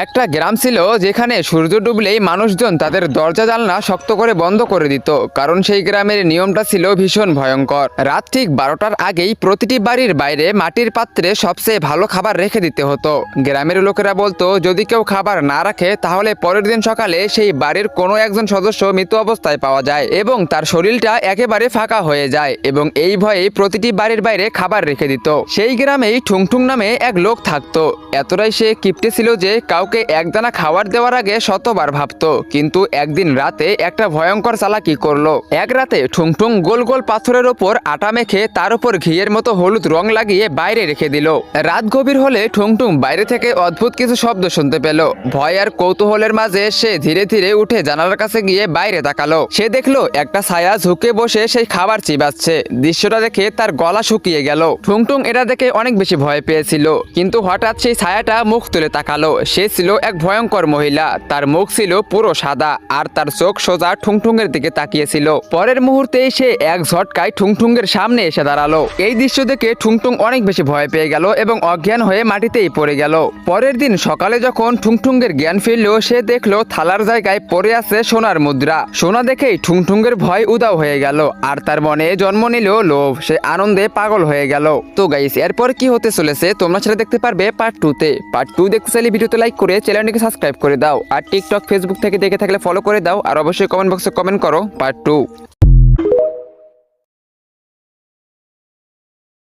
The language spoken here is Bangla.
একটা গ্রাম ছিল যেখানে সূর্য ডুবলেই মানুষজন তাদের দরজা জানলা শক্ত করে বন্ধ করে দিত, কারণ সেই গ্রামের নিয়মটা ছিল ভীষণ ভয়ঙ্কর। রাত ঠিক 12টার আগেই প্রতিটি বাড়ির বাইরে মাটির পাত্রে সবচেয়ে ভালো খাবার রেখে দিতে হতো। গ্রামের লোকেরা বলতো, যদি কেউ খাবার না রাখে তাহলে পরের দিন সকালে সেই বাড়ির কোনো একজন সদস্য মৃত অবস্থায় পাওয়া যায় এবং তার শরীরটা একেবারে ফাঁকা হয়ে যায়, এবং এই ভয়ে প্রতিটি বাড়ির বাইরে খাবার রেখে দিত। সেই গ্রামেই ঠুংঠুং নামে এক লোক থাকতো। এতটাই সে কিপটে ছিল যে কাউকে একদানা খাবার দেওয়ার আগে শতবার ভাবতো। কিন্তু একদিন রাতে একটা ভয়ঙ্কর চালাকি করলো। এক রাতে ঠুংঠুং গোল গোল পাথরের ওপর আটা মেখে তার উপর ঘিয়ের মতো হলুদ রং লাগিয়ে বাইরে রেখে দিল। রাত গভীর হলে ঠুংঠুং বাইরে থেকে অদ্ভুত কিছু শব্দ শুনতে পেল। ভয় আর কৌতূহলের মাঝে সে ধীরে ধীরে উঠে জানালার কাছে গিয়ে বাইরে তাকালো। সে দেখলো একটা ছায়া ঝুঁকে বসে সেই খাবার চিবাচ্ছে। দৃশ্যটা দেখে তার গলা শুকিয়ে গেল। ঠুংঠুং এটা দেখে অনেক বেশি ভয় পেয়েছিল, কিন্তু হঠাৎ সেই ছায়াটা মুখ তুলে তাকালো। সে ছিল এক ভয়ঙ্কর মহিলা। তার মুখ ছিল পুরো সাদা আর তার চোখ সোজা ঠুংঠুংয়ের দিকে তাকিয়েছিল। পরের মুহূর্তেই সে এক ঝটকায় ঠুংঠুংয়ের সামনে এসে দাঁড়ালো। এই দৃশ্য দেখে ঠুংঠুং অনেক বেশি ভয় পেয়ে গেল এবং অজ্ঞান হয়ে মাটিতেই পড়ে গেল। পরের দিন সকালে যখন ঠুংঠুংয়ের জ্ঞান ফিরল, সে দেখলো থালার জায়গায় পড়ে আছে সোনার মুদ্রা। সোনা দেখেই ঠুংঠুংয়ের ভয় উধাও হয়ে গেল আর তার মনে জন্ম নিল লোভ। সে আনন্দে পাগল হয়ে গেল। তো গাইস, এরপর কি হতে চলেছে তোমরা সেটা দেখতে পারবে পার্ট 2-তে। পার্ট 2 দেখতে চাইলে ভিডিওতে লাইক করে চ্যানেলটিকে সাবস্ক্রাইব করে দাও, আর টিকটক ফেসবুক থেকে দেখে থাকলে ফলো করে দাও, আর অবশ্যই কমেন্ট বক্সে কমেন্ট করো পার্ট 2।